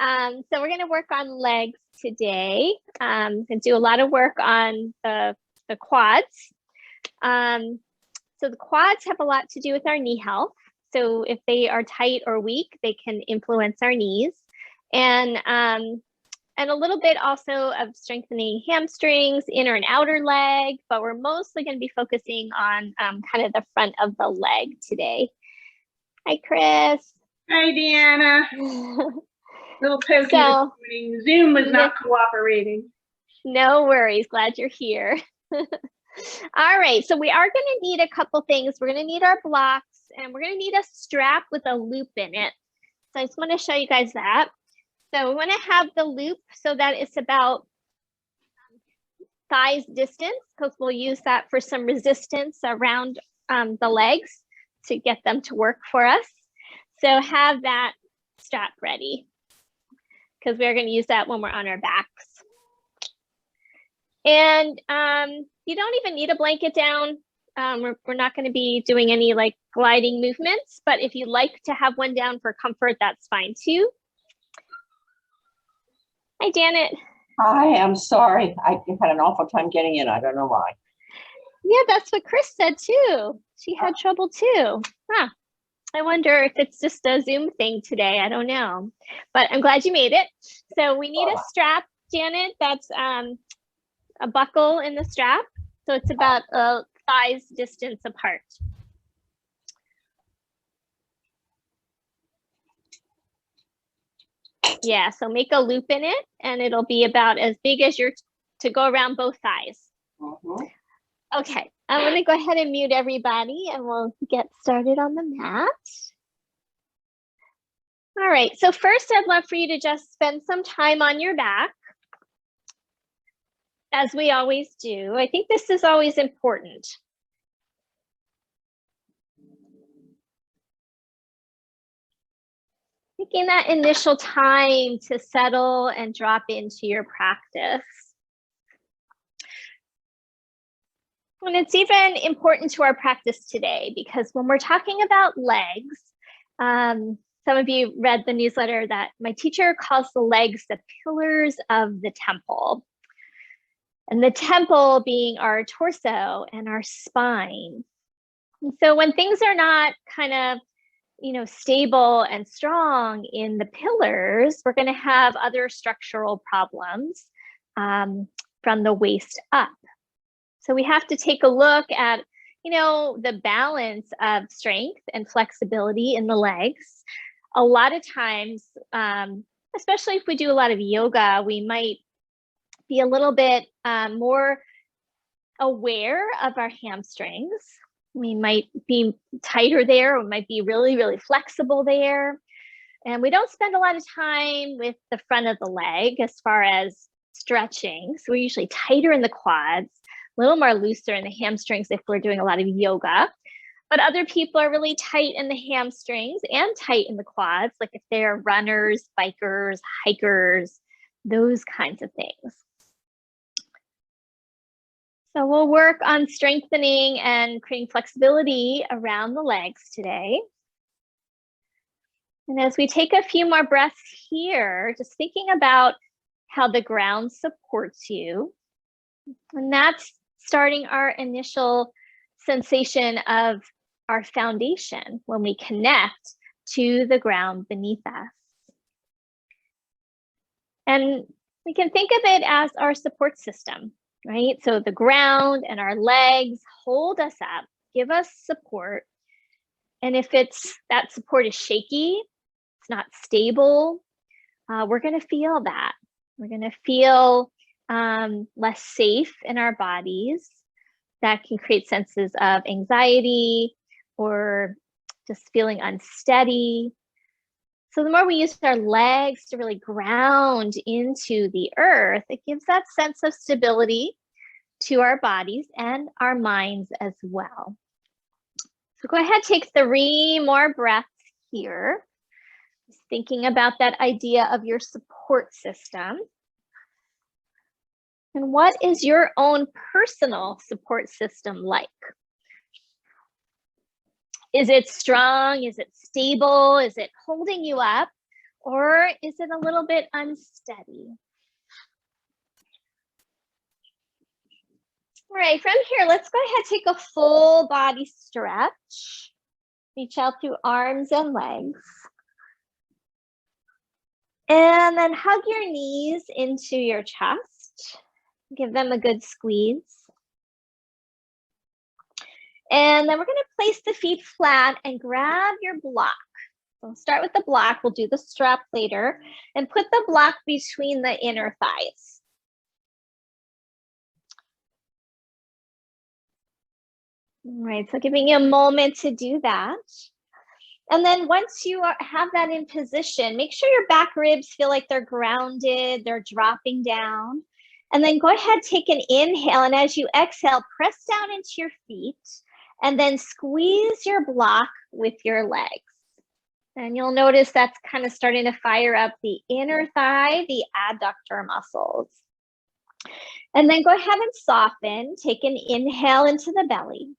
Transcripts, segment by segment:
So we're going to work on legs today and do a lot of work on the quads. So the quads have a lot to do with our knee health. So if they are tight or weak, they can influence our knees. And a little bit also of strengthening hamstrings, inner and outer leg, but we're mostly going to be focusing on kind of the front of the leg today. Hi, Chris. Hi, Deanna. Little pokey this morning. Zoom was not cooperating. No worries. Glad you're here. All right. So we are going to need a couple things. We're going to need our blocks and we're going to need a strap with a loop in it. So I just want to show you guys that. So we want to have the loop so that it's about thighs distance, because we'll use that for some resistance around the legs to get them to work for us. So have that strap ready, because we're going to use that when we're on our backs. And you don't even need a blanket down. We're not going to be doing any like gliding movements, but if you like to have one down for comfort, that's fine too. Hi, Janet. Hi, I'm sorry. I had an awful time getting in. I don't know why. Yeah, that's what Chris said too. She had trouble too. Huh. I wonder if it's just a Zoom thing today. I don't know, but I'm glad you made it. So we need a strap, Janet, that's a buckle in the strap. So it's about a thighs distance apart. Yeah, so make a loop in it and it'll be about as big as to go around both thighs. Okay, I'm going to go ahead and mute everybody and we'll get started on the mat. All right, so first I'd love for you to just spend some time on your back, as we always do. I think this is always important. Taking that initial time to settle and drop into your practice. And it's even important to our practice today, because when we're talking about legs, some of you read the newsletter that my teacher calls the legs the pillars of the temple. And the temple being our torso and our spine. And so when things are not kind of, stable and strong in the pillars, we're going to have other structural problems from the waist up. So we have to take a look at, the balance of strength and flexibility in the legs. A lot of times, especially if we do a lot of yoga, we might be a little bit more aware of our hamstrings. We might be tighter there, or might be really, really flexible there. And we don't spend a lot of time with the front of the leg as far as stretching. So we're usually tighter in the quads, a little more looser in the hamstrings if we're doing a lot of yoga. But other people are really tight in the hamstrings and tight in the quads, like if they're runners, bikers, hikers, those kinds of things. So we'll work on strengthening and creating flexibility around the legs today. And as we take a few more breaths here, just thinking about how the ground supports you. And that's starting our initial sensation of our foundation when we connect to the ground beneath us. And we can think of it as our support system. Right? So the ground and our legs hold us up, give us support. And if that support is shaky, it's not stable, we're going to feel that. We're going to feel less safe in our bodies. That can create senses of anxiety or just feeling unsteady. So the more we use our legs to really ground into the earth, it gives that sense of stability to our bodies and our minds as well. So go ahead, take 3 more breaths here. Just thinking about that idea of your support system. And what is your own personal support system like? Is it strong? Is it stable? Is it holding you up? Or is it a little bit unsteady? All right, from here, let's go ahead and take a full body stretch. Reach out through arms and legs. And then hug your knees into your chest. Give them a good squeeze. And then we're going to place the feet flat and grab your block. So we'll start with the block. We'll do the strap later. And put the block between the inner thighs. All right, so giving you a moment to do that. And then once you have that in position, make sure your back ribs feel like they're grounded, they're dropping down. And then go ahead, take an inhale. And as you exhale, press down into your feet and then squeeze your block with your legs. And you'll notice that's kind of starting to fire up the inner thigh, the adductor muscles. And then go ahead and soften, take an inhale into the belly.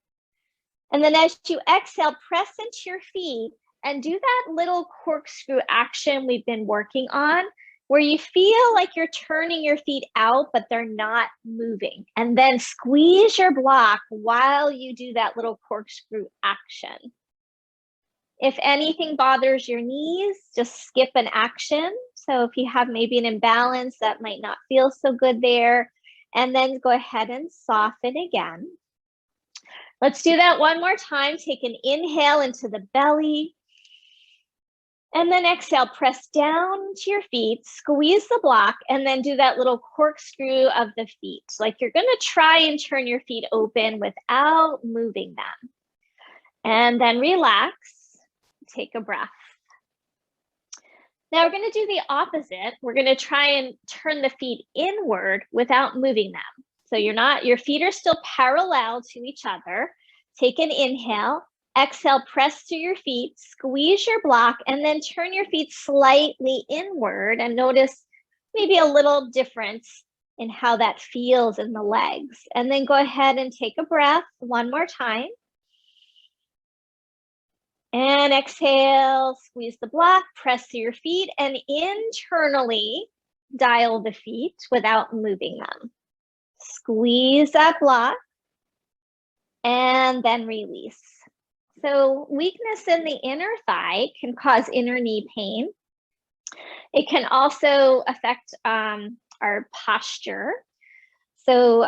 And then as you exhale, press into your feet and do that little corkscrew action we've been working on, where you feel like you're turning your feet out, but they're not moving. And then squeeze your block while you do that little corkscrew action. If anything bothers your knees, just skip an action. So if you have maybe an imbalance that might not feel so good there, and then go ahead and soften again. Let's do that one more time. Take an inhale into the belly. And then exhale, press down to your feet, squeeze the block, and then do that little corkscrew of the feet. Like you're going to try and turn your feet open without moving them. And then relax, take a breath. Now we're going to do the opposite. We're going to try and turn the feet inward without moving them. So your feet are still parallel to each other. Take an inhale, exhale, press through your feet, squeeze your block, and then turn your feet slightly inward and notice maybe a little difference in how that feels in the legs. And then go ahead and take a breath one more time. And exhale, squeeze the block, press through your feet, and internally dial the feet without moving them. Squeeze that block and then release. So weakness in the inner thigh can cause inner knee pain. It can also affect our posture. So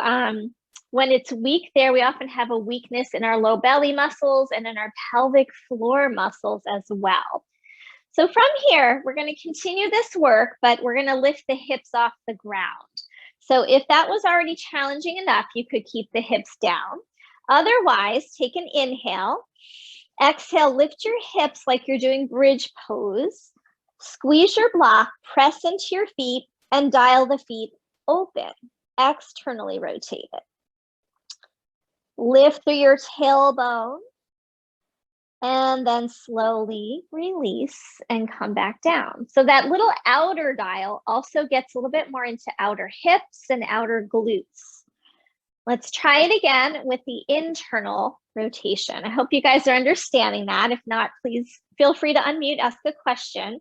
when it's weak there, we often have a weakness in our low belly muscles and in our pelvic floor muscles as well. So from here, we're going to continue this work, but we're going to lift the hips off the ground. So if that was already challenging enough, you could keep the hips down. Otherwise, take an inhale. Exhale, lift your hips like you're doing bridge pose. Squeeze your block, press into your feet, and dial the feet open. Externally rotate it. Lift through your tailbone. And then slowly release and come back down. So that little outer dial also gets a little bit more into outer hips and outer glutes. Let's try it again with the internal rotation. I hope you guys are understanding that. If not, please feel free to unmute, ask a question.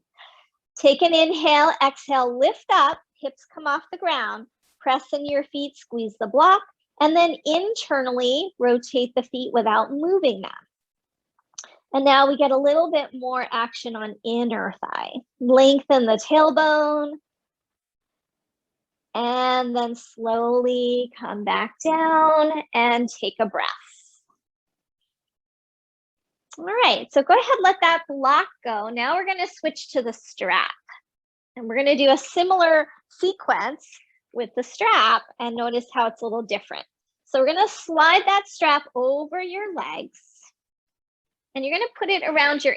Take an inhale, exhale, lift up, hips come off the ground, press into your feet, squeeze the block, and then internally rotate the feet without moving them. And now we get a little bit more action on inner thigh. Lengthen the tailbone. And then slowly come back down and take a breath. All right, so go ahead, let that block go. Now we're going to switch to the strap. And we're going to do a similar sequence with the strap and notice how it's a little different. So we're going to slide that strap over your legs. And you're going to put it around your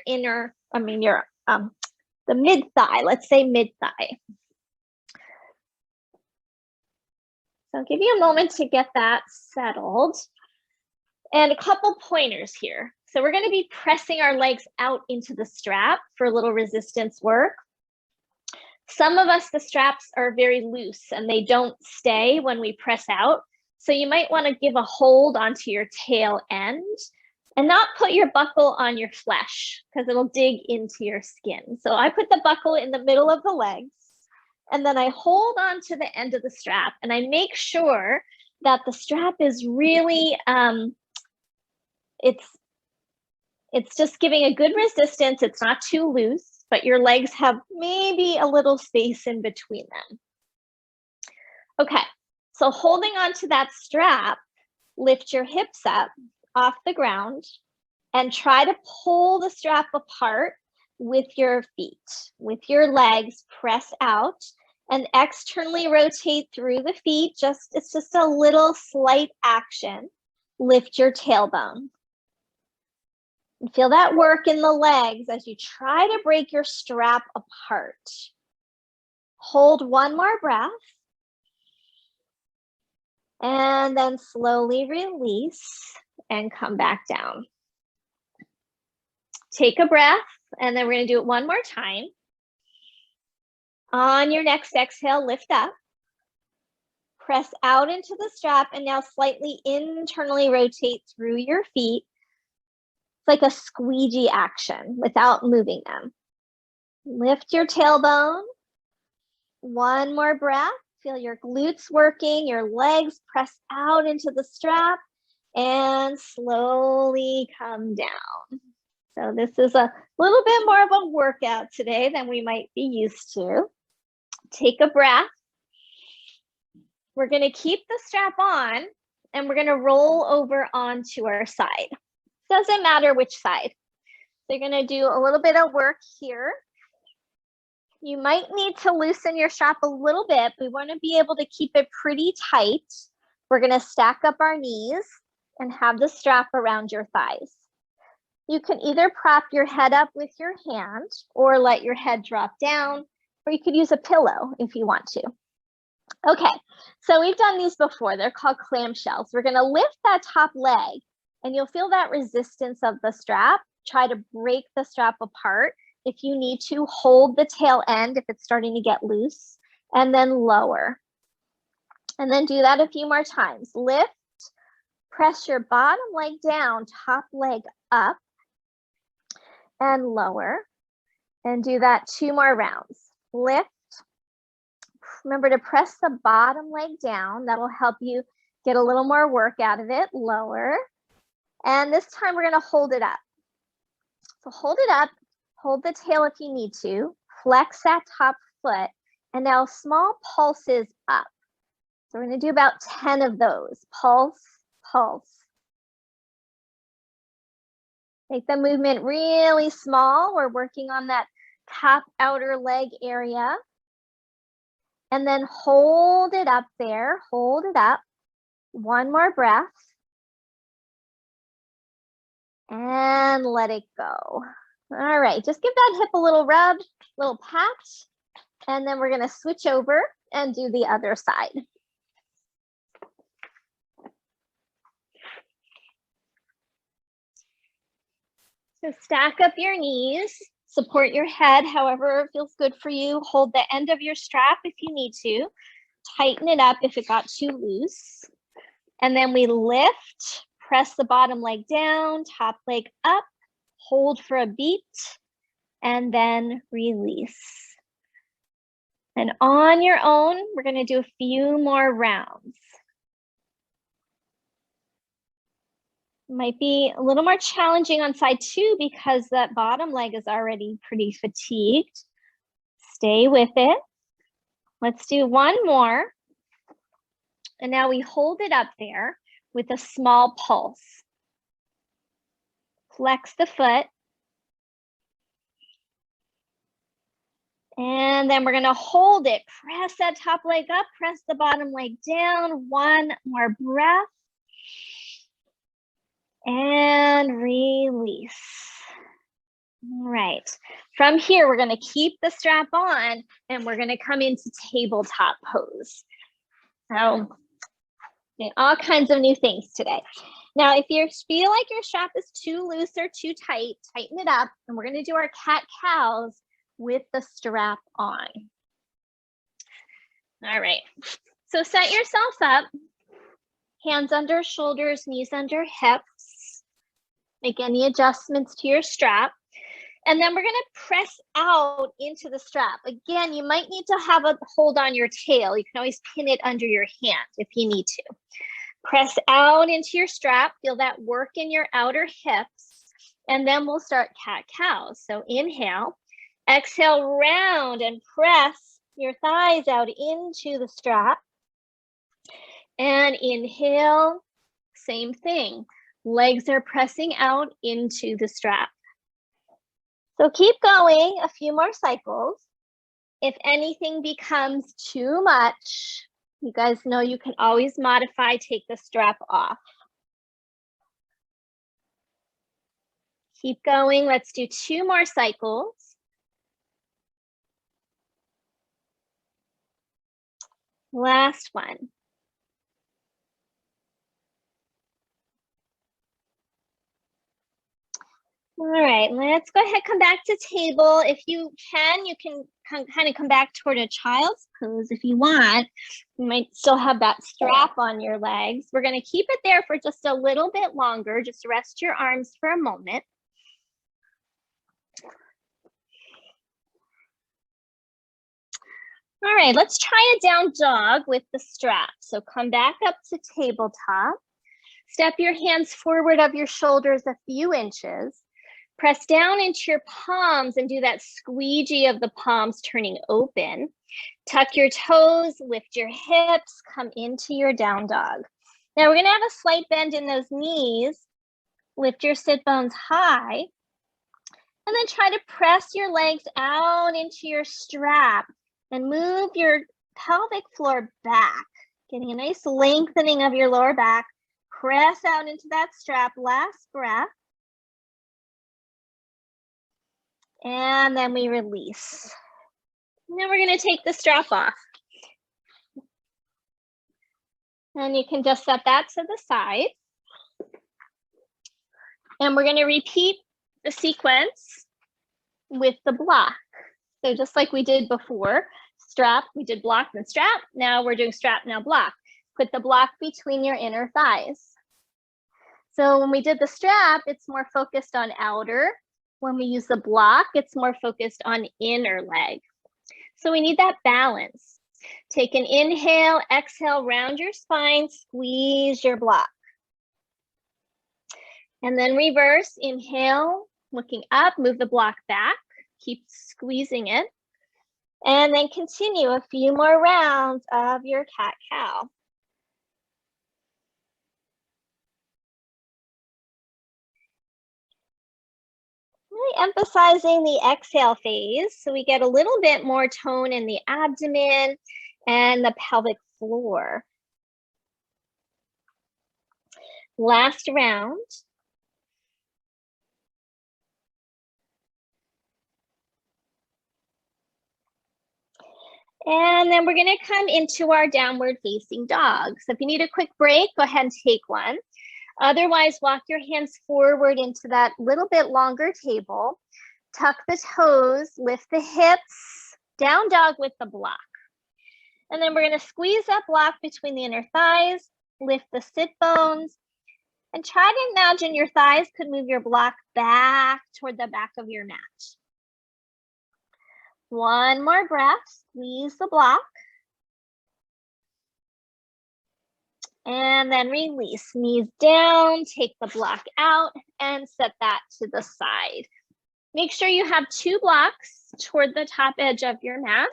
the mid thigh, let's say mid thigh. So I'll give you a moment to get that settled. And a couple pointers here. So we're going to be pressing our legs out into the strap for a little resistance work. Some of us, the straps are very loose and they don't stay when we press out. So you might want to give a hold onto your tail end and not put your buckle on your flesh because it'll dig into your skin. So I put the buckle in the middle of the legs, and then I hold on to the end of the strap, and I make sure that the strap is really, it's just giving a good resistance. It's not too loose, but your legs have maybe a little space in between them. Okay, so holding on to that strap, lift your hips up off the ground and try to pull the strap apart with your feet. With your legs, press out and externally rotate through the feet. It's just a little slight action. Lift your tailbone. And feel that work in the legs as you try to break your strap apart. Hold one more breath. And then slowly release and come back down. Take a breath, and then we're going to do it one more time. On your next exhale, lift up. Press out into the strap, and now slightly internally rotate through your feet. It's like a squeegee action without moving them. Lift your tailbone. One more breath. Feel your glutes working, your legs press out into the strap, and slowly come down. So this is a little bit more of a workout today than we might be used to. Take a breath. We're going to keep the strap on, and we're going to roll over onto our side. Doesn't matter which side. So you're going to do a little bit of work here. You might need to loosen your strap a little bit. We want to be able to keep it pretty tight. We're going to stack up our knees and have the strap around your thighs. You can either prop your head up with your hand or let your head drop down, or you could use a pillow if you want to. Okay, so we've done these before. They're called clam shells. We're going to lift that top leg, and you'll feel that resistance of the strap. Try to break the strap apart. If you need to, hold the tail end if it's starting to get loose, and then lower. And then do that a few more times. Lift, press your bottom leg down, top leg up, and lower. And do that 2 more rounds. Lift. Remember to press the bottom leg down. That'll help you get a little more work out of it. Lower. And this time we're going to hold it up. So hold it up. Hold the tail if you need to, flex that top foot, and now small pulses up. So we're going to do about 10 of those. Pulse, pulse. Make the movement really small. We're working on that top outer leg area. And then hold it up there. Hold it up. One more breath. And let it go. All right, just give that hip a little rub, little pat, and then we're going to switch over and do the other side. So stack up your knees, support your head however feels good for you. Hold the end of your strap if you need to. Tighten it up if it got too loose. And then we lift, press the bottom leg down, top leg up. Hold for a beat, and then release. And on your own, we're going to do a few more rounds. Might be a little more challenging on side 2 because that bottom leg is already pretty fatigued. Stay with it. Let's do one more. And now we hold it up there with a small pulse. Flex the foot. And then we're going to hold it. Press that top leg up, press the bottom leg down. One more breath. And release. All right. From here, we're going to keep the strap on and we're going to come into tabletop pose. So, all kinds of new things today. Now, if you feel like your strap is too loose or too tight, tighten it up. And we're going to do our cat-cows with the strap on. All right. So set yourself up. Hands under shoulders, knees under hips. Make any adjustments to your strap. And then we're going to press out into the strap. Again, you might need to have a hold on your tail. You can always pin it under your hand if you need to. Press out into your strap. Feel that work in your outer hips. And then we'll start cat-cow. So inhale, exhale, round and press your thighs out into the strap. And inhale, same thing. Legs are pressing out into the strap. So keep going a few more cycles. If anything becomes too much, you guys know you can always modify, take the strap off. Keep going. Let's do 2 more cycles. Last one. All right, let's go ahead, come back to table. If you can kind of come back toward a child's pose if you want. You might still have that strap on your legs. We're going to keep it there for just a little bit longer. Just rest your arms for a moment. All right, let's try a down dog with the strap. So come back up to tabletop. Step your hands forward of your shoulders a few inches. Press down into your palms and do that squeegee of the palms turning open. Tuck your toes, lift your hips, come into your down dog. Now we're gonna have a slight bend in those knees. Lift your sit bones high. And then try to press your legs out into your strap and move your pelvic floor back, getting a nice lengthening of your lower back. Press out into that strap, last breath. And then we release. And then we're going to take the strap off. And you can just set that to the side. And we're going to repeat the sequence with the block. So just like we did before, strap, we did block and strap. Now we're doing strap, now block. Put the block between your inner thighs. So when we did the strap, it's more focused on outer. When we use the block, it's more focused on inner leg. So we need that balance. Take an inhale, exhale, round your spine, squeeze your block. And then reverse, inhale, looking up, move the block back, keep squeezing it. And then continue a few more rounds of your cat-cow. Really emphasizing the exhale phase so we get a little bit more tone in the abdomen and the pelvic floor. Last round. And then we're going to come into our downward facing dog. So if you need a quick break, go ahead and take one. Otherwise, walk your hands forward into that little bit longer table. Tuck the toes, lift the hips, down dog with the block. And then we're going to squeeze that block between the inner thighs, lift the sit bones, and try to imagine your thighs could move your block back toward the back of your mat. One more breath, squeeze the block. And then release, knees down, take the block out and set that to the side. Make sure you have 2 blocks toward the top edge of your mat.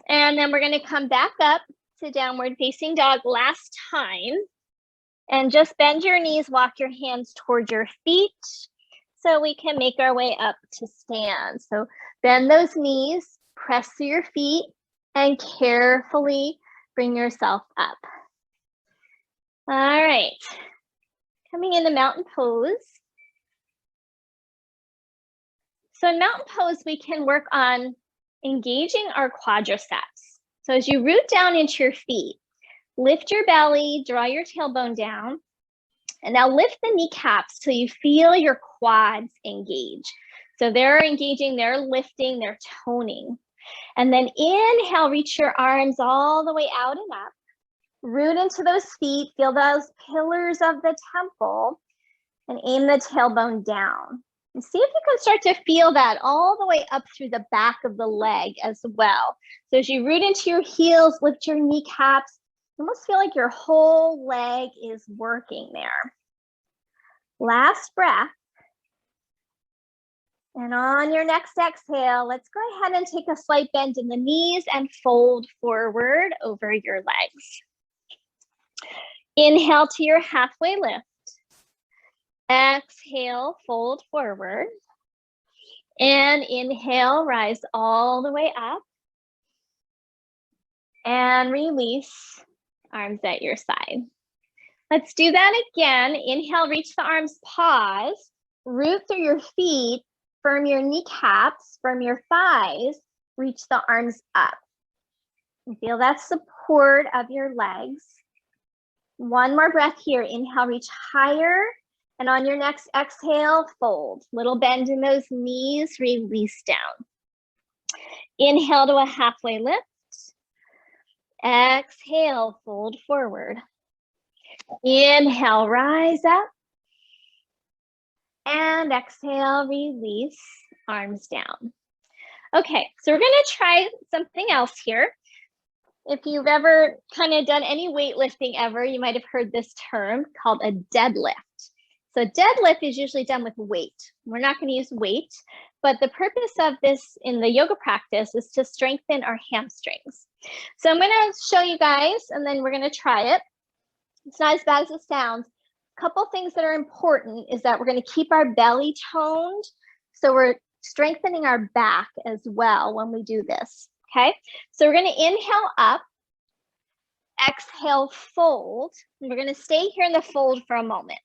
And then we're going to come back up to downward facing dog last time. And just bend your knees, walk your hands toward your feet so we can make our way up to stand. So bend those knees, press through your feet, and carefully bring yourself up. All right, coming into mountain pose. So in mountain pose, we can work on engaging our quadriceps. So as you root down into your feet, lift your belly, draw your tailbone down, and now lift the kneecaps till you feel your quads engage. So they're engaging, they're lifting, they're toning. And then inhale, reach your arms all the way out and up. Root into those feet, feel those pillars of the temple, and aim the tailbone down. And see if you can start to feel that all the way up through the back of the leg as well. So as you root into your heels, lift your kneecaps, almost feel like your whole leg is working there. Last breath. And on your next exhale, let's go ahead and take a slight bend in the knees and fold forward over your legs. Inhale to your halfway lift. Exhale, fold forward. And inhale, rise all the way up. And release, arms at your side. Let's do that again. Inhale, reach the arms, pause. Root through your feet, firm your kneecaps, firm your thighs, reach the arms up. And feel that support of your legs. One more breath here. Inhale, reach higher. And on your next exhale, fold. Little bend in those knees, release down. Inhale to a halfway lift. Exhale, fold forward. Inhale, rise up. And exhale, release, arms down. Okay, so we're gonna try something else here. If you've ever kind of done any weightlifting ever, you might have heard this term called a deadlift. So deadlift is usually done with weight. We're not going to use weight, but the purpose of this in the yoga practice is to strengthen our hamstrings. So I'm going to show you guys, and then we're going to try it. It's not as bad as it sounds. A couple things that are important is that we're going to keep our belly toned. So we're strengthening our back as well when we do this. Okay, so we're going to inhale up, exhale, fold. And we're going to stay here in the fold for a moment.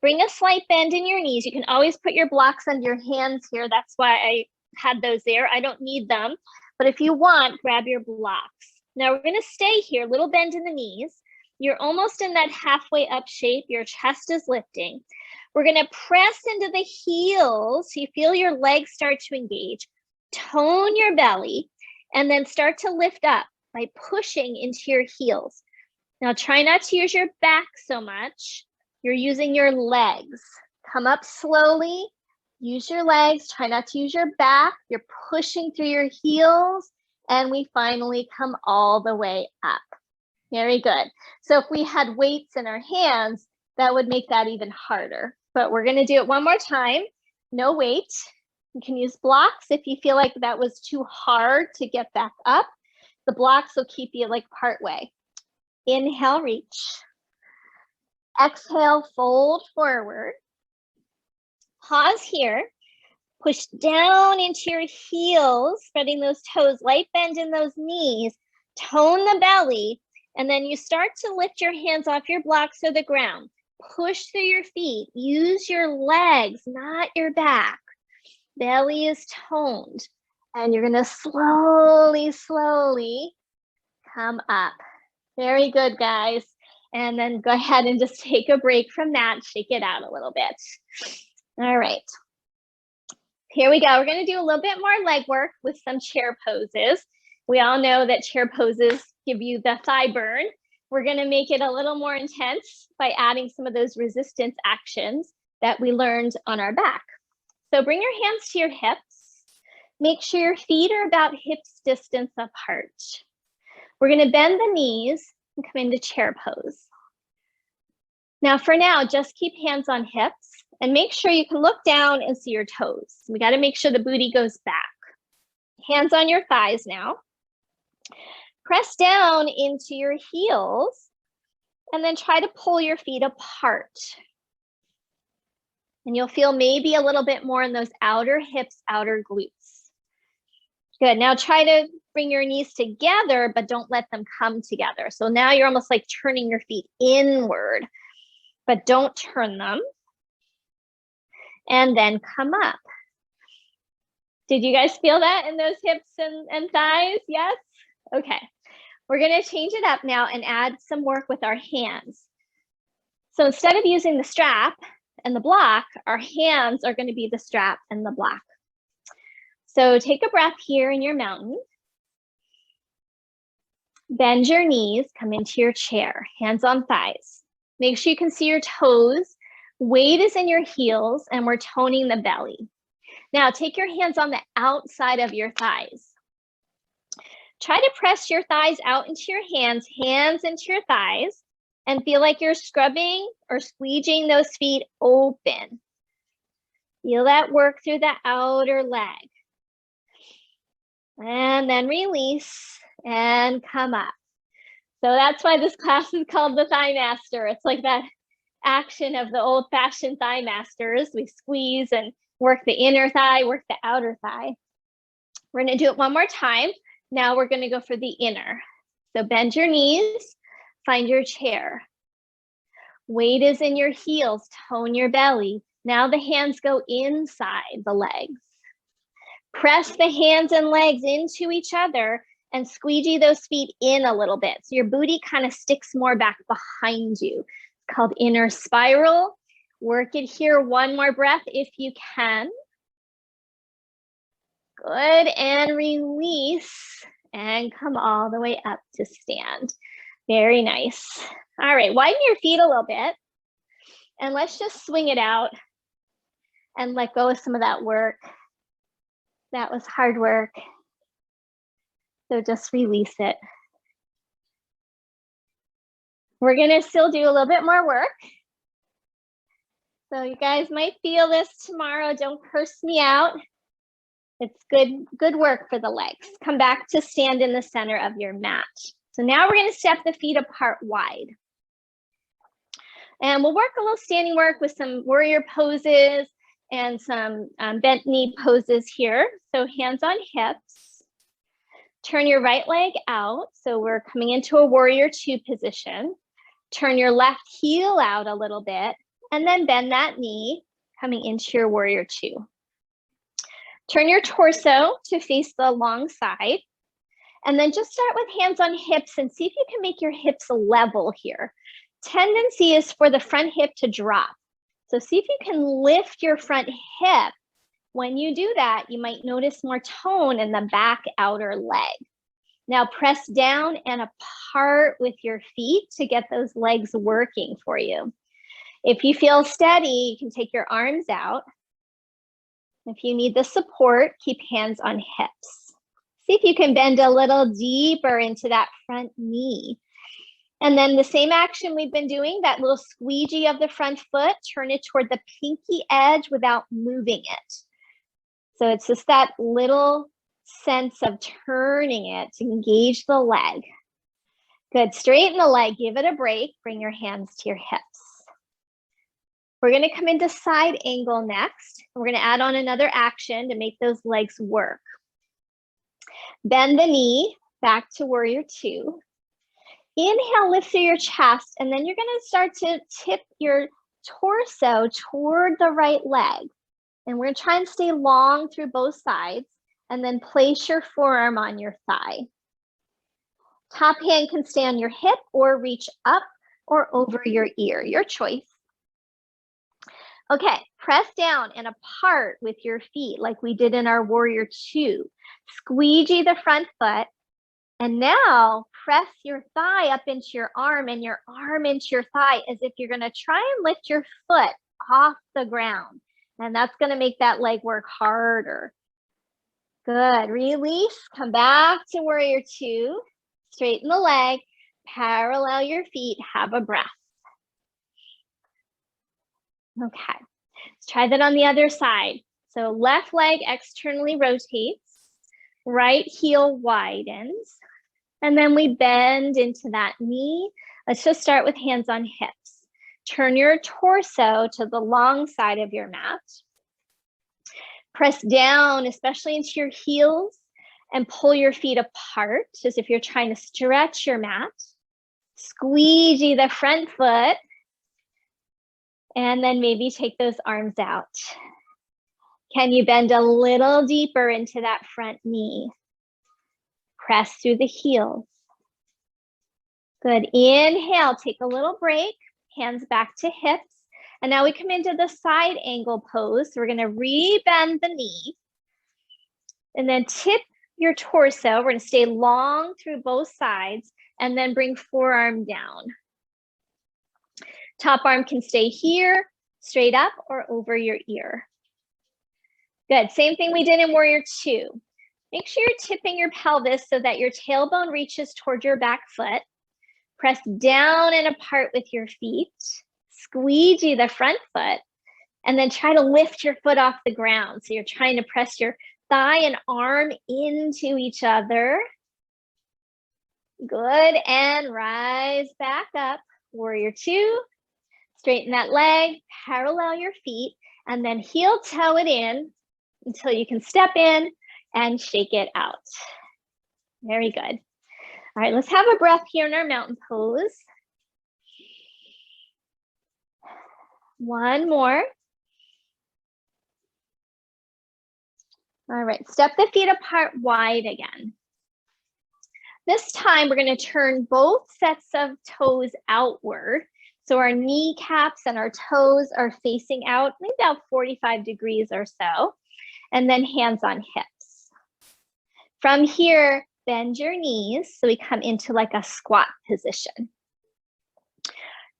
Bring a slight bend in your knees. You can always put your blocks under your hands here. That's why I had those there. I don't need them. But if you want, grab your blocks. Now we're going to stay here, little bend in the knees. You're almost in that halfway up shape. Your chest is lifting. We're going to press into the heels. So you feel your legs start to engage. Tone your belly and then start to lift up by pushing into your heels. Now try not to use your back so much. You're using your legs. Come up slowly, use your legs, try not to use your back. You're pushing through your heels, and we finally come all the way up. Very good. So if we had weights in our hands, that would make that even harder. But we're gonna do it one more time. No weight. You can use blocks if you feel like that was too hard to get back up. The blocks will keep you like part way. Inhale, reach. Exhale, fold forward. Pause here. Push down into your heels, spreading those toes, light bend in those knees, tone the belly, and then you start to lift your hands off your blocks to the ground. Push through your feet. Use your legs, not your back. Belly is toned. And you're going to slowly, slowly come up. Very good, guys. And then go ahead and just take a break from that. Shake it out a little bit. All right. Here we go. We're going to do a little bit more leg work with some chair poses. We all know that chair poses give you the thigh burn. We're going to make it a little more intense by adding some of those resistance actions that we learned on our back. So bring your hands to your hips. Make sure your feet are about hips distance apart. We're going to bend the knees and come into chair pose. Now for now, just keep hands on hips and make sure you can look down and see your toes. We got to make sure the booty goes back. Hands on your thighs now. Press down into your heels and then try to pull your feet apart. And you'll feel maybe a little bit more in those outer hips, outer glutes. Good, now try to bring your knees together, but don't let them come together. So now you're almost like turning your feet inward, but don't turn them. And then come up. Did you guys feel that in those hips and thighs? Yes? Okay, we're gonna change it up now and add some work with our hands. So instead of using the strap and the block, our hands are gonna be the strap and the block. So take a breath here in your mountain. Bend your knees, come into your chair, hands on thighs. Make sure you can see your toes. Weight is in your heels, and we're toning the belly. Now take your hands on the outside of your thighs. Try to press your thighs out into your hands, hands into your thighs, and feel like you're scrubbing or squeegeeing those feet open. Feel that work through the outer leg. And then release and come up. So that's why this class is called the Thigh Master. It's like that action of the old-fashioned thigh masters. We squeeze and work the inner thigh, work the outer thigh. We're going to do it one more time. Now we're going to go for the inner. So bend your knees, find your chair. Weight is in your heels, tone your belly. Now the hands go inside the legs. Press the hands and legs into each other and squeegee those feet in a little bit. So your booty kind of sticks more back behind you. It's called inner spiral. Work it here. One more breath if you can. Good, and release and come all the way up to stand. Very nice. All right, widen your feet a little bit and let's just swing it out and let go of some of that work. That was hard work. So just release it. We're gonna still do a little bit more work. So you guys might feel this tomorrow. Don't curse me out. It's good work for the legs. Come back to stand in the center of your mat. So now we're gonna step the feet apart wide. And we'll work a little standing work with some warrior poses and some bent knee poses here. So hands on hips. Turn your right leg out. So we're coming into a warrior two position. Turn your left heel out a little bit and then bend that knee coming into your warrior two. Turn your torso to face the long side. And then just start with hands on hips and see if you can make your hips level here. Tendency is for the front hip to drop. So see if you can lift your front hip. When you do that, you might notice more tone in the back outer leg. Now press down and apart with your feet to get those legs working for you. If you feel steady, you can take your arms out. If you need the support, keep hands on hips. See if you can bend a little deeper into that front knee. And then the same action we've been doing, that little squeegee of the front foot, turn it toward the pinky edge without moving it. So it's just that little sense of turning it to engage the leg. Good, straighten the leg, give it a break, bring your hands to your hips. We're gonna come into side angle next. We're gonna add on another action to make those legs work. Bend the knee back to warrior two. Inhale, lift through your chest, and then you're gonna start to tip your torso toward the right leg. And we're gonna try and stay long through both sides, and then place your forearm on your thigh. Top hand can stay on your hip or reach up or over your ear, your choice. Okay, press down and apart with your feet like we did in our warrior two. Squeegee the front foot. And now press your thigh up into your arm and your arm into your thigh as if you're gonna try and lift your foot off the ground. And that's gonna make that leg work harder. Good, release, come back to warrior two. Straighten the leg, parallel your feet, have a breath. Okay, let's try that on the other side. So left leg externally rotates, right heel widens, and then we bend into that knee. Let's just start with hands on hips. Turn your torso to the long side of your mat. Press down, especially into your heels, and pull your feet apart as if you're trying to stretch your mat. Squeegee the front foot. And then maybe take those arms out. Can you bend a little deeper into that front knee? Press through the heels. Good, inhale, take a little break, hands back to hips. And now we come into the side angle pose. So we're gonna re-bend the knee and then tip your torso. We're going to stay long through both sides and then bring forearm down. Top arm can stay here, straight up or over your ear. Good. Same thing we did in Warrior 2. Make sure you're tipping your pelvis so that your tailbone reaches toward your back foot. Press down and apart with your feet. Squeegee the front foot. And then try to lift your foot off the ground. So you're trying to press your thigh and arm into each other. Good. And rise back up. Warrior 2. Straighten that leg, parallel your feet, and then heel toe it in until you can step in and shake it out. Very good. All right, let's have a breath here in our mountain pose. One more. All right, step the feet apart wide again. This time we're going to turn both sets of toes outward. So our kneecaps and our toes are facing out, maybe about 45 degrees or so, and then hands on hips. From here, bend your knees so we come into like a squat position.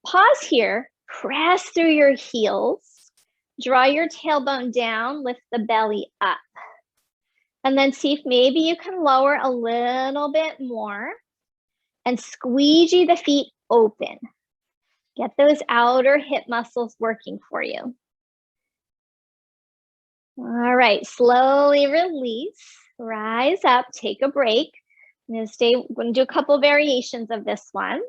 Pause here, press through your heels, draw your tailbone down, lift the belly up. And then see if maybe you can lower a little bit more and squeegee the feet open. Get those outer hip muscles working for you. All right, slowly release, rise up, take a break. I'm going to do a couple variations of this one.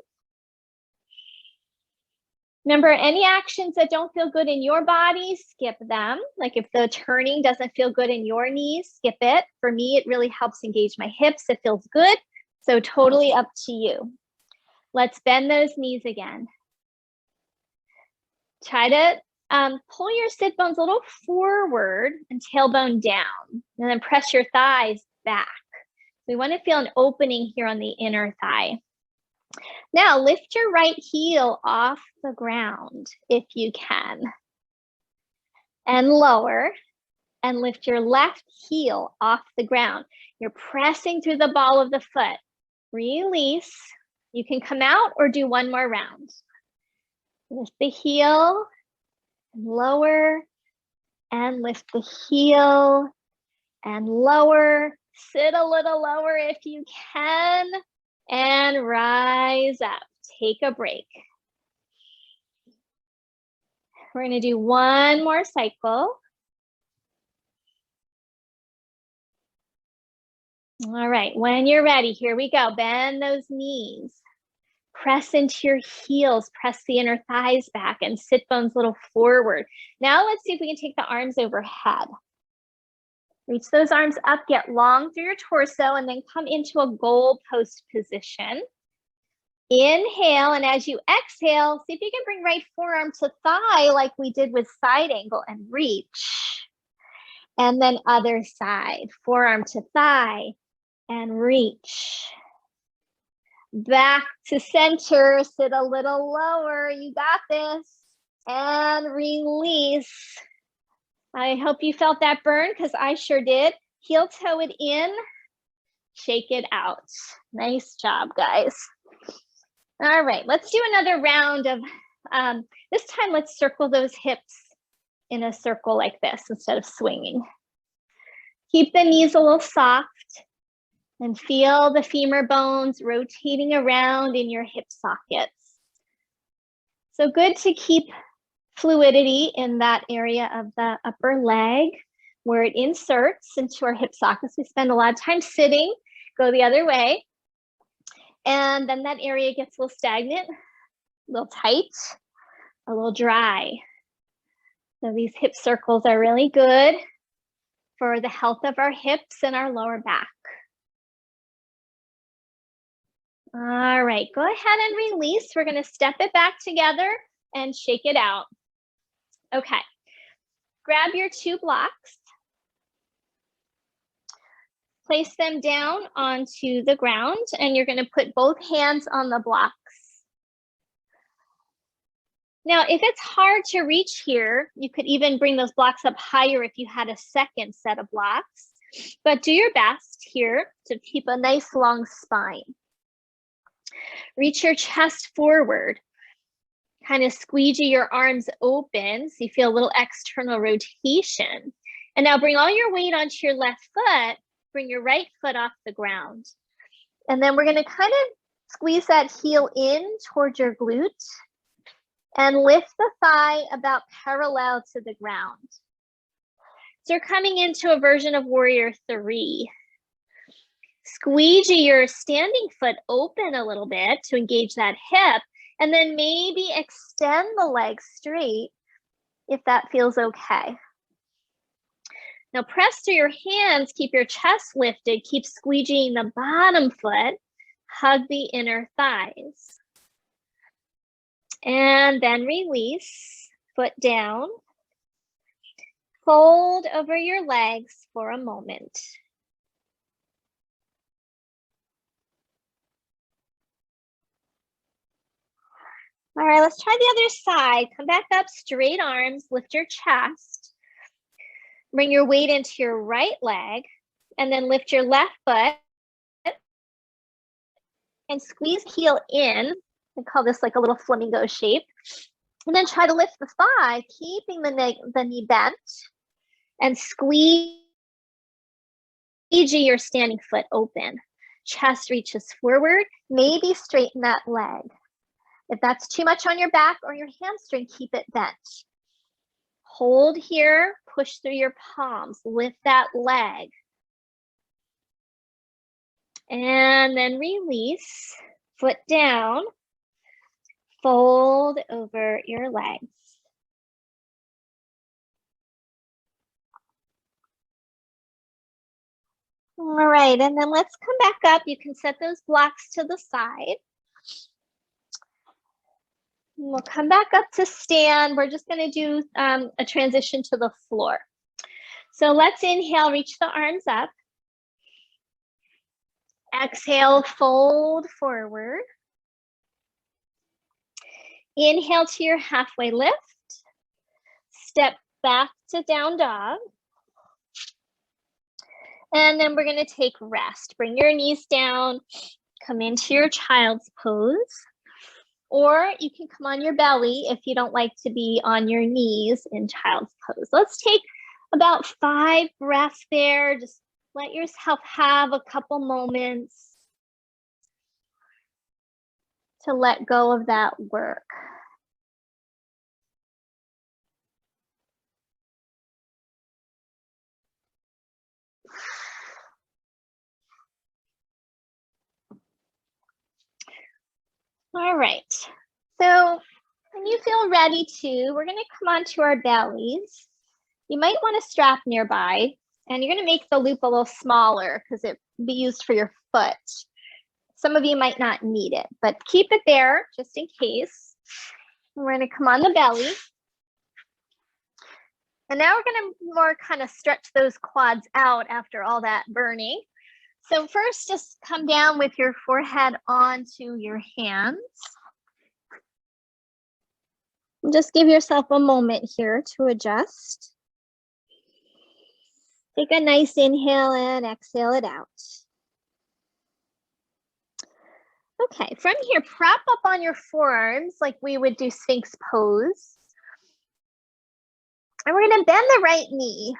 Remember, any actions that don't feel good in your body, skip them. Like if the turning doesn't feel good in your knees, skip it. For me, it really helps engage my hips. It feels good. So totally up to you. Let's bend those knees again. Try to pull your sit bones a little forward and tailbone down, and then press your thighs back. We want to feel an opening here on the inner thigh. Now lift your right heel off the ground if you can, and lower, and lift your left heel off the ground. You're pressing through the ball of the foot. Release. You can come out or do one more round. Lift the heel, and lower, and lift the heel, and lower. Sit a little lower if you can, and rise up. Take a break. We're going to do one more cycle. All right, when you're ready, here we go. Bend those knees. Press into your heels, press the inner thighs back and sit bones a little forward. Now let's see if we can take the arms overhead. Reach those arms up, get long through your torso, and then come into a goal post position. Inhale, and as you exhale, see if you can bring right forearm to thigh like we did with side angle and reach. And then other side, forearm to thigh and reach. Back to center, sit a little lower, you got this, and release. I hope you felt that burn because I sure did. Heel toe it in, shake it out. Nice job, guys. All right, let's do another round of, this time let's circle those hips in a circle like this instead of swinging. Keep the knees a little soft. And feel the femur bones rotating around in your hip sockets. So good to keep fluidity in that area of the upper leg where it inserts into our hip sockets. We spend a lot of time sitting, go the other way. And then that area gets a little stagnant, a little tight, a little dry. So these hip circles are really good for the health of our hips and our lower back. All right, go ahead and release. We're going to step it back together and shake it out. Okay, grab your two blocks. Place them down onto the ground, and you're going to put both hands on the blocks. Now, if it's hard to reach here, you could even bring those blocks up higher if you had a second set of blocks. but do your best here to keep a nice long spine. Reach your chest forward. Kind of squeegee your arms open so you feel a little external rotation. And now bring all your weight onto your left foot. Bring your right foot off the ground. And then we're going to kind of squeeze that heel in towards your glute and lift the thigh about parallel to the ground. So you're coming into a version of Warrior 3. Squeegee your standing foot open a little bit to engage that hip, and then maybe extend the legs straight if that feels okay. Now press through your hands, keep your chest lifted, keep squeegeeing the bottom foot, hug the inner thighs. And then release, foot down. Fold over your legs for a moment. All right, let's try the other side. Come back up, straight arms, lift your chest. Bring your weight into your right leg, and then lift your left foot and squeeze heel in. We call this like a little flamingo shape. And then try to lift the thigh, keeping the knee bent, and squeeze your standing foot open. Chest reaches forward, maybe straighten that leg. If that's too much on your back or your hamstring, keep it bent. Hold here, push through your palms, lift that leg. And then release, foot down, fold over your legs. All right, and then let's come back up. You can set those blocks to the side. We'll come back up to stand. We're just going to do a transition to the floor. So let's inhale, reach the arms up. Exhale, fold forward. Inhale to your halfway lift. Step back to down dog. And then we're going to take rest. Bring your knees down. Come into your child's pose. Or you can come on your belly if you don't like to be on your knees in child's pose. Let's take about 5 breaths there. Just let yourself have a couple moments to let go of that work. All right, so when you feel ready to, we're going to come onto our bellies. You might want a strap nearby, and you're going to make the loop a little smaller because it will be used for your foot. Some of you might not need it, but keep it there just in case. We're going to come on the belly. And now we're going to more kind of stretch those quads out after all that burning. So first, just come down with your forehead onto your hands. Just give yourself a moment here to adjust. Take a nice inhale and exhale it out. Okay, from here, prop up on your forearms like we would do Sphinx pose. And we're going to bend the right knee.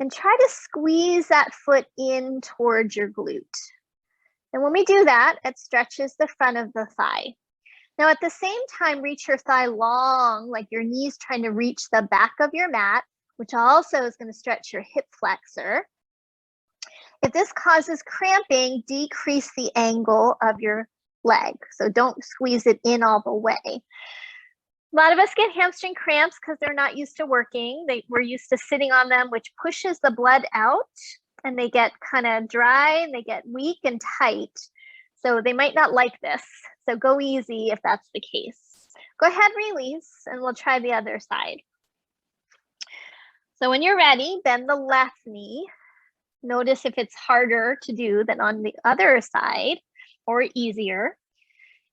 And try to squeeze that foot in towards your glute. And when we do that, it stretches the front of the thigh. Now at the same time, reach your thigh long, like your knees trying to reach the back of your mat, which also is going to stretch your hip flexor. If this causes cramping, decrease the angle of your leg. So don't squeeze it in all the way. A lot of us get hamstring cramps because they're not used to working. We're used to sitting on them, which pushes the blood out, and they get kind of dry and they get weak and tight. So they might not like this. So go easy if that's the case. Go ahead, release, and we'll try the other side. So when you're ready, bend the left knee. Notice if it's harder to do than on the other side or easier.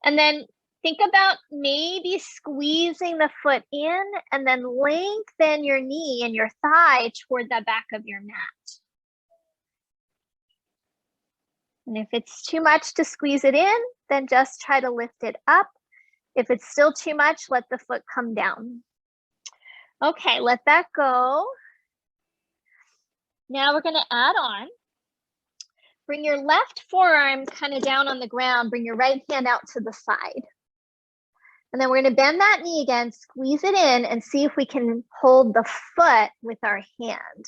And then think about maybe squeezing the foot in and then lengthen your knee and your thigh toward the back of your mat. And if it's too much to squeeze it in, then just try to lift it up. If it's still too much, let the foot come down. Okay, let that go. Now we're going to add on. Bring your left forearm kind of down on the ground. Bring your right hand out to the side. And then we're going to bend that knee again, squeeze it in, and see if we can hold the foot with our hand.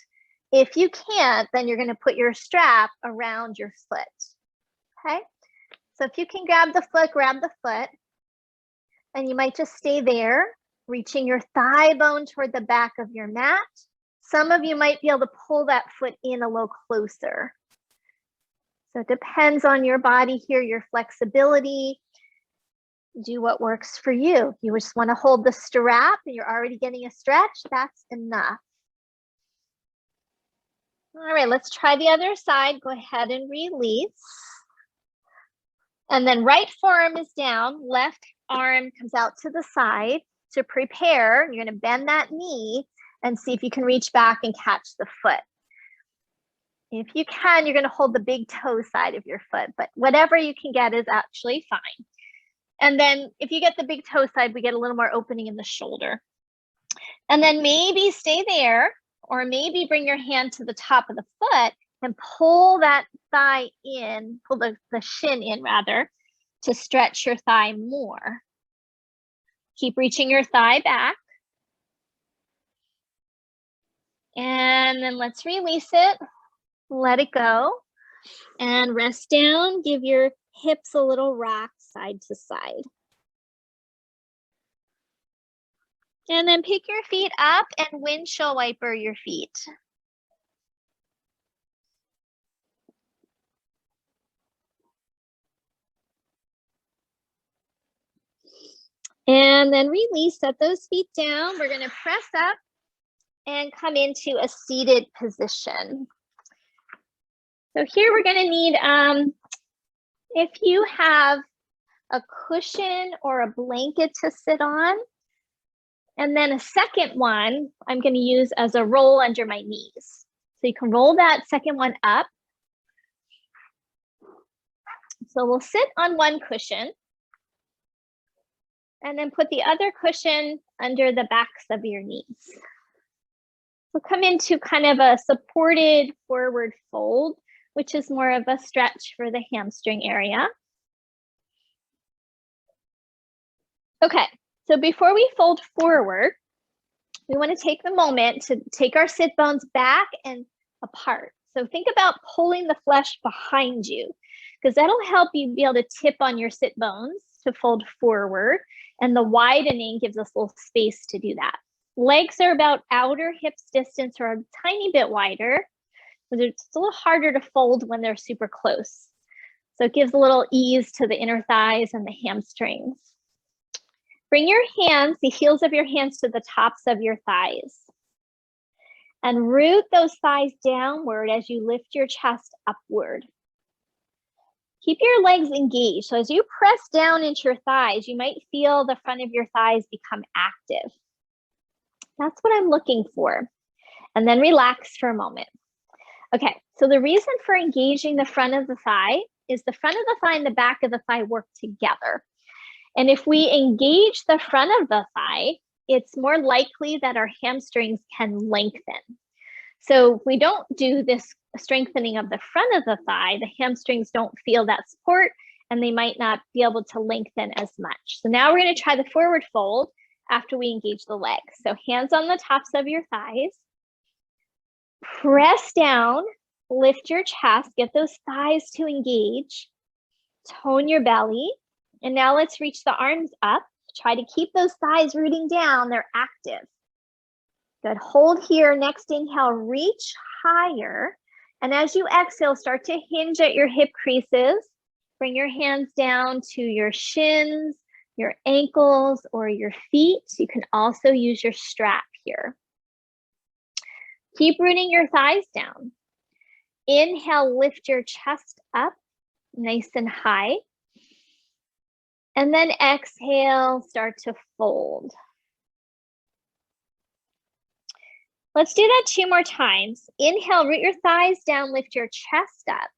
If you can't, then you're going to put your strap around your foot. Okay? So if you can grab the foot. And you might just stay there, reaching your thigh bone toward the back of your mat. Some of you might be able to pull that foot in a little closer. So it depends on your body here, your flexibility. Do what works for you. You just want to hold the strap and you're already getting a stretch, that's enough. All right, let's try the other side. Go ahead and release. And then right forearm is down, left arm comes out to the side to prepare. You're going to bend that knee and see if you can reach back and catch the foot. If you can, you're going to hold the big toe side of your foot, but whatever you can get is actually fine. And then if you get the big toe side, we get a little more opening in the shoulder. And then maybe stay there, or maybe bring your hand to the top of the foot and pull that thigh in, pull the shin in rather, to stretch your thigh more. Keep reaching your thigh back. And then let's release it. Let it go. And rest down. Give your hips a little rock side to side. And then pick your feet up and windshield wiper your feet. And then release, set those feet down. We're going to press up and come into a seated position. So here we're going to need, if you have a cushion or a blanket to sit on, and then a second one I'm going to use as a roll under my knees. So you can roll that second one up. So we'll sit on one cushion. And then put the other cushion under the backs of your knees. So come into kind of a supported forward fold, which is more of a stretch for the hamstring area. Okay, so before we fold forward, we want to take the moment to take our sit bones back and apart. So think about pulling the flesh behind you, because that'll help you be able to tip on your sit bones to fold forward. And the widening gives us a little space to do that. Legs are about outer hips distance or a tiny bit wider, but it's a little harder to fold when they're super close. So it gives a little ease to the inner thighs and the hamstrings. Bring your hands, the heels of your hands, to the tops of your thighs. And root those thighs downward as you lift your chest upward. Keep your legs engaged. So as you press down into your thighs, you might feel the front of your thighs become active. That's what I'm looking for. And then relax for a moment. Okay, so the reason for engaging the front of the thigh is the front of the thigh and the back of the thigh work together. And if we engage the front of the thigh, it's more likely that our hamstrings can lengthen. So if we don't do this strengthening of the front of the thigh, the hamstrings don't feel that support and they might not be able to lengthen as much. So now we're going to try the forward fold after we engage the legs. So hands on the tops of your thighs. Press down, lift your chest, get those thighs to engage, tone your belly. And now let's reach the arms up. Try to keep those thighs rooting down, they're active. Good, hold here, next inhale, reach higher. And as you exhale, start to hinge at your hip creases. Bring your hands down to your shins, your ankles, or your feet. You can also use your strap here. Keep rooting your thighs down. Inhale, lift your chest up, nice and high. And then exhale, start to fold. Let's do that 2 more times. Inhale, root your thighs down, lift your chest up.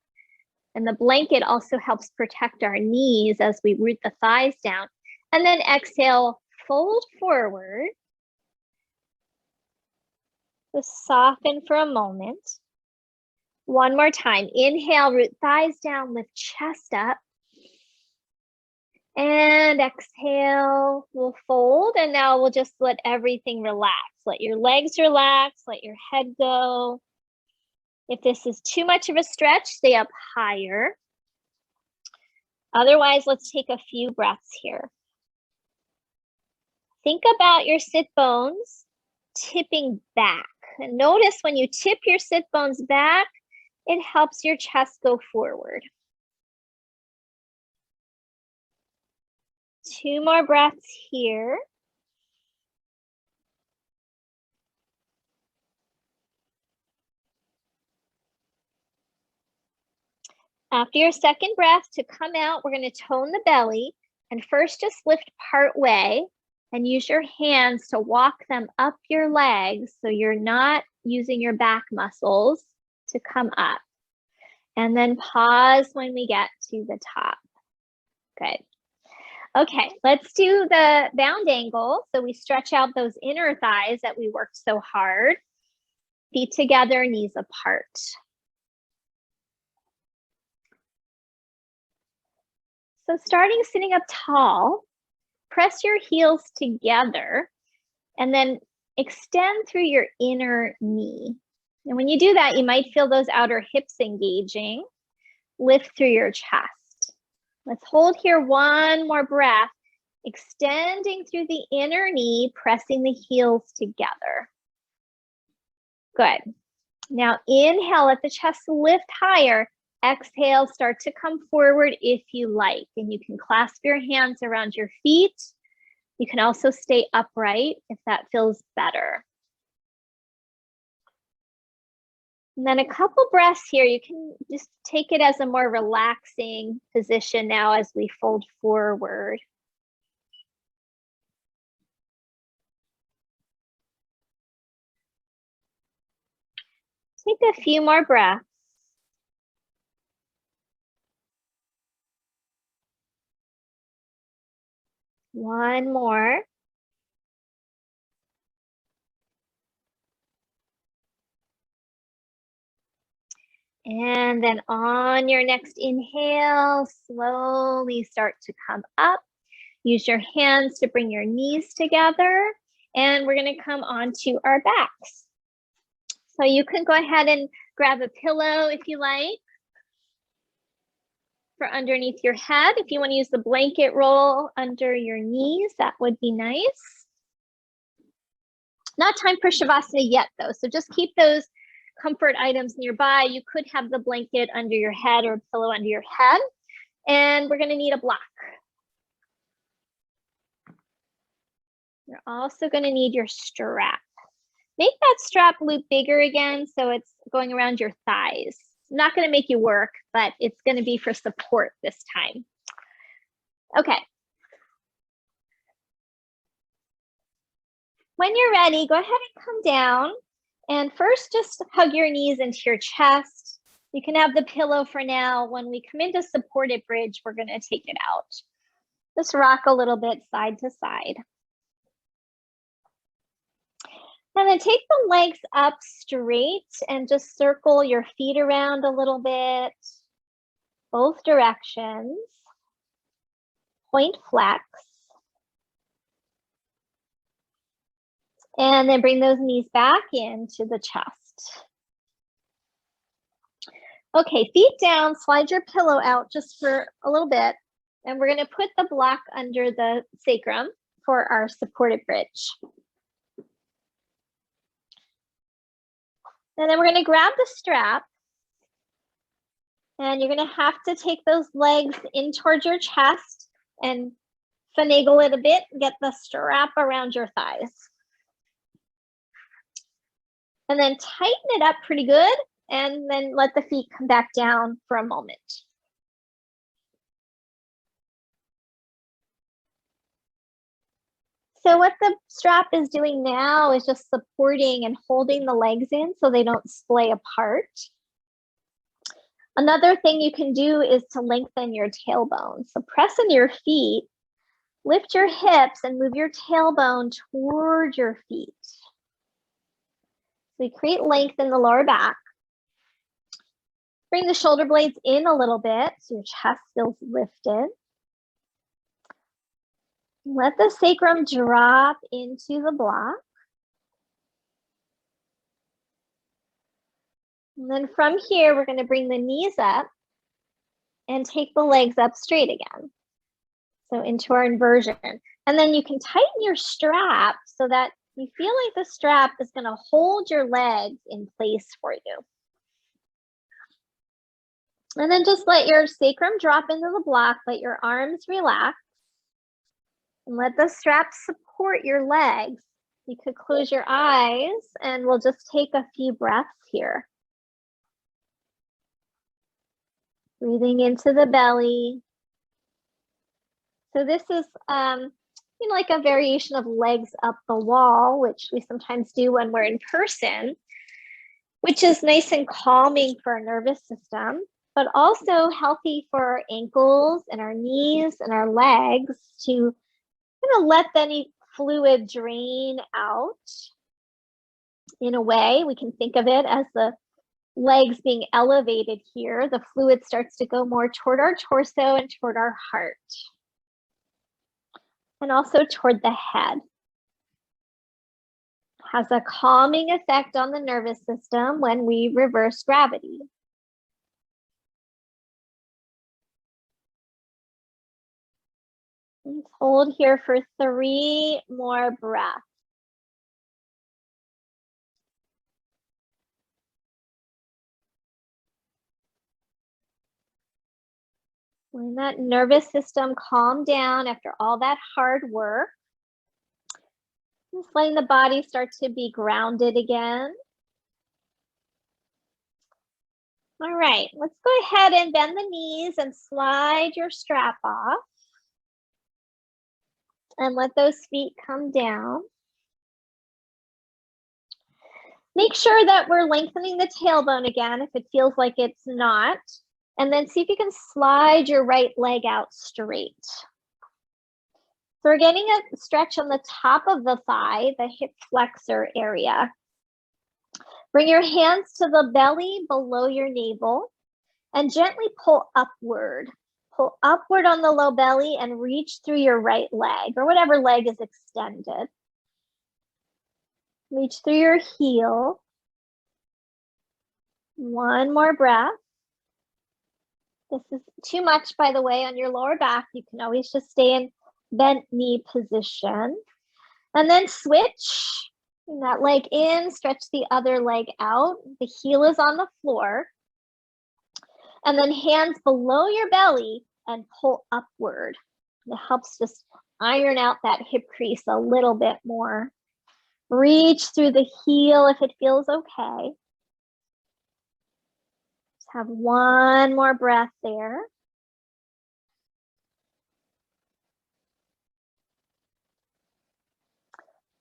And the blanket also helps protect our knees as we root the thighs down. And then exhale, fold forward. Just soften for a moment. One more time. Inhale, root thighs down, lift chest up. And exhale, we'll fold. And now we'll just let everything relax. Let your legs relax, let your head go. If this is too much of a stretch, stay up higher. Otherwise, let's take a few breaths here. Think about your sit bones tipping back. And notice when you tip your sit bones back, it helps your chest go forward. 2 more breaths here. After your second breath, to come out, we're going to tone the belly. And first, just lift part way and use your hands to walk them up your legs so you're not using your back muscles to come up. And then pause when we get to the top. Good. Okay, let's do the bound angle. So we stretch out those inner thighs that we worked so hard. Feet together, knees apart. So starting sitting up tall, press your heels together and then extend through your inner knee. And when you do that, you might feel those outer hips engaging. Lift through your chest. Let's hold here one more breath, extending through the inner knee, pressing the heels together. Good. Now inhale, let the chest lift higher. Exhale, start to come forward if you like, and you can clasp your hands around your feet. You can also stay upright if that feels better. And then a couple breaths here. You can just take it as a more relaxing position now as we fold forward. Take a few more breaths. One more. And then on your next inhale, slowly start to come up. Use your hands to bring your knees together. And we're going to come onto our backs. So you can go ahead and grab a pillow if you like for underneath your head. If you want to use the blanket roll under your knees, that would be nice. Not time for Shavasana yet though, so just keep those comfort items nearby. You could have the blanket under your head or a pillow under your head. And we're going to need a block. You're also going to need your strap. Make that strap loop bigger again so it's going around your thighs. Not going to make you work, but it's going to be for support this time. Okay. When you're ready, go ahead and come down. And first, just hug your knees into your chest. You can have the pillow for now. When we come into supported bridge, we're going to take it out. Just rock a little bit side to side. And then take the legs up straight and just circle your feet around a little bit, both directions. Point flex. And then bring those knees back into the chest. Okay, feet down, slide your pillow out just for a little bit. And we're going to put the block under the sacrum for our supported bridge. And then we're going to grab the strap. And you're going to have to take those legs in towards your chest and finagle it a bit, get the strap around your thighs. And then tighten it up pretty good, and then let the feet come back down for a moment. So what the strap is doing now is just supporting and holding the legs in so they don't splay apart. Another thing you can do is to lengthen your tailbone. So press into your feet, lift your hips, and move your tailbone toward your feet. So you create length in the lower back. Bring the shoulder blades in a little bit so your chest feels lifted. Let the sacrum drop into the block. And then from here, we're going to bring the knees up and take the legs up straight again. So into our inversion. And then you can tighten your strap so that you feel like the strap is going to hold your legs in place for you. And then just let your sacrum drop into the block, let your arms relax, and let the strap support your legs. You could close your eyes and we'll just take a few breaths here. Breathing into the belly. So this is like a variation of legs up the wall, which we sometimes do when we're in person, which is nice and calming for our nervous system, but also healthy for our ankles and our knees and our legs to let any fluid drain out. In a way, we can think of it as the legs being elevated here. The fluid starts to go more toward our torso and toward our heart, and also toward the head. Has a calming effect on the nervous system when we reverse gravity. Let's hold here for 3 more breaths. When that nervous system calmed down after all that hard work, just letting the body start to be grounded again. All right, let's go ahead and bend the knees and slide your strap off. And let those feet come down. Make sure that we're lengthening the tailbone again if it feels like it's not. And then see if you can slide your right leg out straight. So we're getting a stretch on the top of the thigh, the hip flexor area. Bring your hands to the belly below your navel and gently pull upward. Pull upward on the low belly and reach through your right leg or whatever leg is extended. Reach through your heel. One more breath. This is too much, by the way, on your lower back. You can always just stay in bent knee position. And then switch. Bring that leg in, stretch the other leg out. The heel is on the floor. And then hands below your belly and pull upward. It helps just iron out that hip crease a little bit more. Reach through the heel if it feels okay. Just have one more breath there.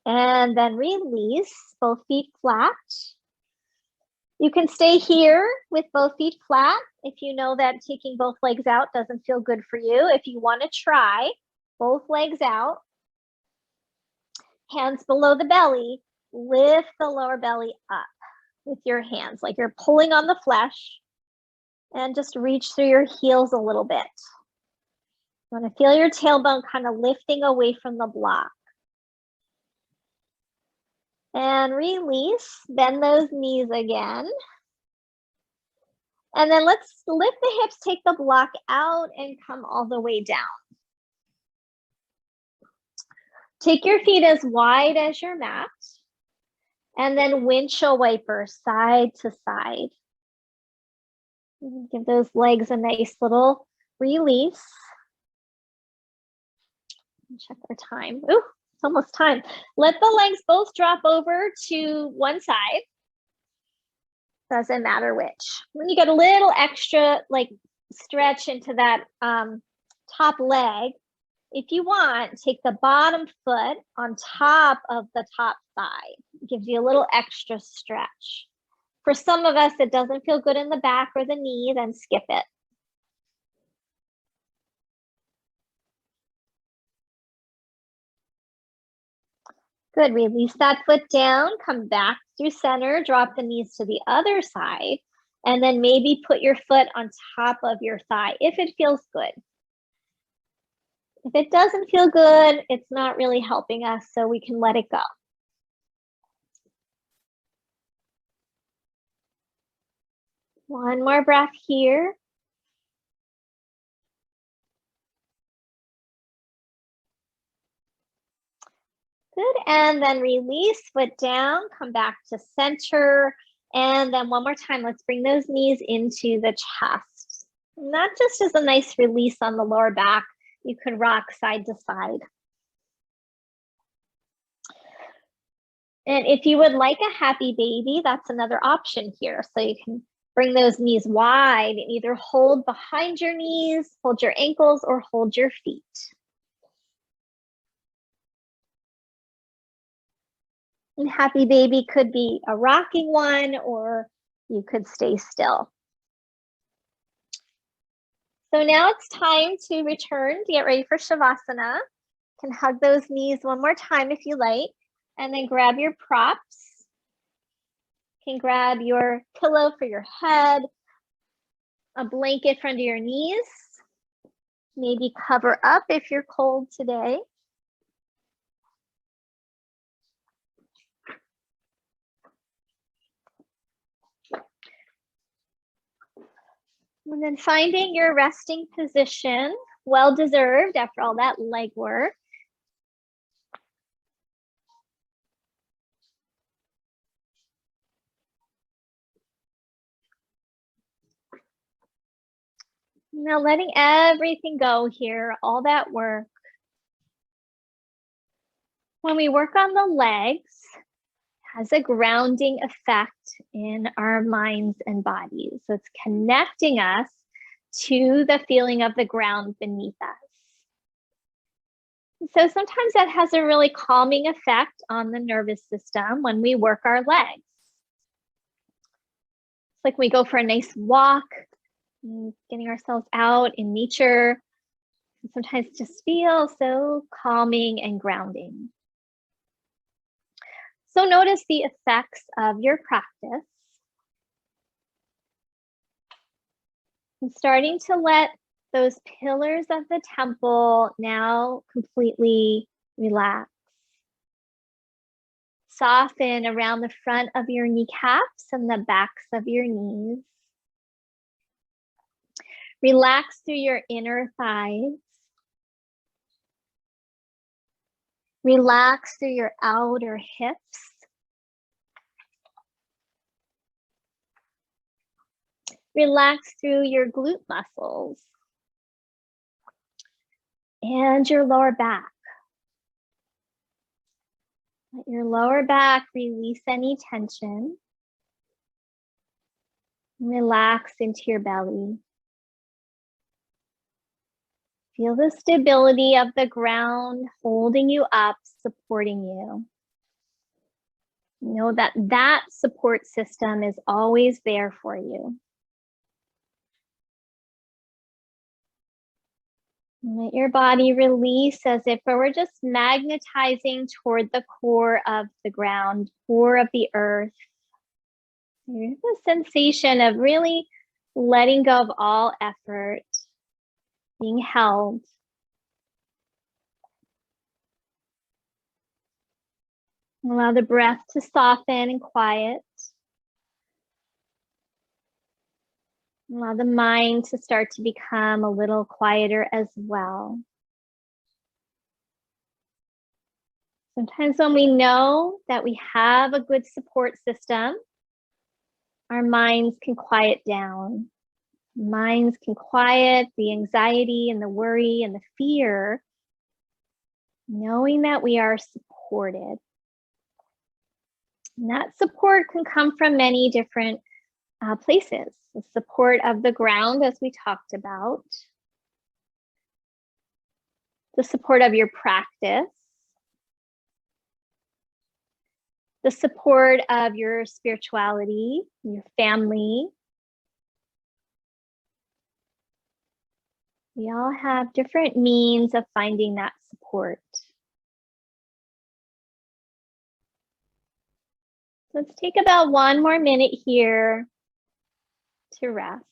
And then release, both feet flat. You can stay here with both feet flat if you know that taking both legs out doesn't feel good for you. If you want to try both legs out, hands below the belly, lift the lower belly up with your hands, like you're pulling on the flesh, and just reach through your heels a little bit. You want to feel your tailbone kind of lifting away from the block. And release, bend those knees again. And then let's lift the hips, take the block out and come all the way down. Take your feet as wide as your mat. And then windshield wiper side to side. Give those legs a nice little release. Check our time. Ooh, it's almost time. Let the legs both drop over to one side. Doesn't matter which. When you get a little extra like stretch into that top leg, if you want, take the bottom foot on top of the top thigh. It gives you a little extra stretch. For some of us, it doesn't feel good in the back or the knee, then skip it. Good, release that foot down, come back through center, drop the knees to the other side, and then maybe put your foot on top of your thigh if it feels good. If it doesn't feel good, it's not really helping us, so we can let it go. One more breath here. Good, and then release, foot down, come back to center, and then one more time, let's bring those knees into the chest. And that just is a nice release on the lower back. You could rock side to side. And if you would like a happy baby, that's another option here. So you can bring those knees wide and either hold behind your knees, hold your ankles, or hold your feet. And happy baby could be a rocking one, or you could stay still. So now it's time to return to get ready for Shavasana. You can hug those knees one more time if you like, and then grab your props. You can grab your pillow for your head, a blanket for under your knees, maybe cover up if you're cold today. And then finding your resting position, well deserved after all that leg work. Now letting everything go here, all that work. When we work on the legs, it has a grounding effect in our minds and bodies. So it's connecting us to the feeling of the ground beneath us. So sometimes that has a really calming effect on the nervous system when we work our legs. It's like we go for a nice walk, getting ourselves out in nature. And sometimes just feel so calming and grounding. So notice the effects of your practice. And starting to let those pillars of the temple now completely relax. Soften around the front of your kneecaps and the backs of your knees. Relax through your inner thighs. Relax through your outer hips. Relax through your glute muscles and your lower back. Let your lower back release any tension. Relax into your belly. Feel the stability of the ground holding you up, supporting you. Know that that support system is always there for you. Let your body release as if it were just magnetizing toward the core of the ground, core of the earth. There's a sensation of really letting go of all effort, being held. Allow the breath to soften and quiet. Allow the mind to start to become a little quieter as well. Sometimes when we know that we have a good support system, our minds can quiet down. Minds can quiet the anxiety and the worry and the fear, knowing that we are supported. And that support can come from many different places. The support of the ground, as we talked about. The support of your practice. the support of your spirituality, your family. We all have different means of finding that support. Let's take about 1 more minute here to rest.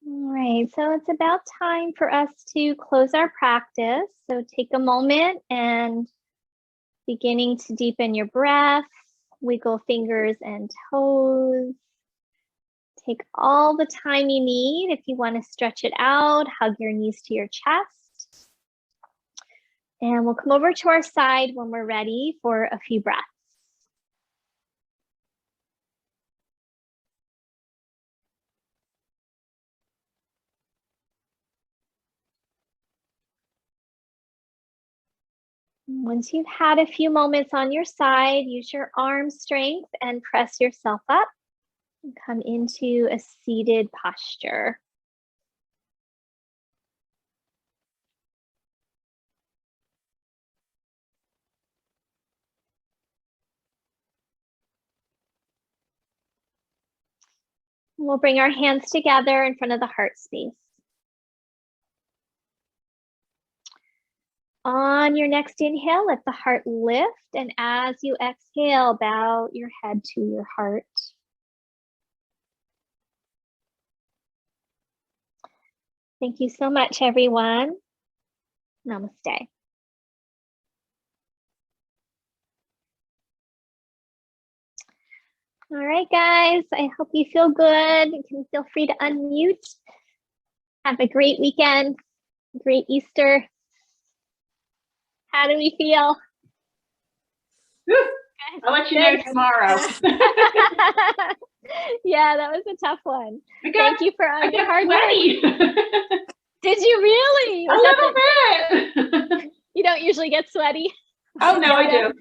All right, so it's about time for us to close our practice. So take a moment and beginning to deepen your breath, wiggle fingers and toes. Take all the time you need. If you want to stretch it out, hug your knees to your chest. And we'll come over to our side when we're ready for a few breaths. Once you've had a few moments on your side, use your arm strength and press yourself up and come into a seated posture. We'll bring our hands together in front of the heart space. On your next inhale, let the heart lift, and as you exhale, bow your head to your heart. Thank you so much, everyone. Namaste. All right, guys, I hope you feel good. You can feel free to unmute. Have a great weekend, great Easter. How do we feel? I'll let you know tomorrow. Yeah, that was a tough one. Thank you for all your hard work. sweaty. Did you really? A little bit. You don't usually get sweaty? Oh, no, I do.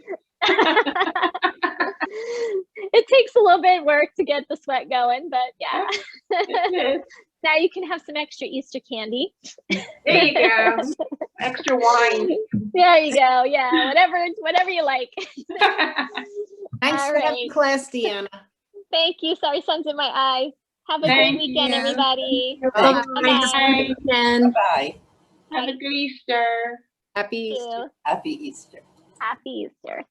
It takes a little bit of work to get the sweat going, but yeah. It is. Now you can have some extra Easter candy. There you go. Extra wine. There you go. Yeah, whatever you like. Thanks All for right. having class, Deanna. Thank you. Sorry, sun's in my eye. Have a Thank great weekend, you. everybody. Bye. Bye. Bye. Have a good Easter. Happy Thank Easter. you. Happy Easter. Happy Easter.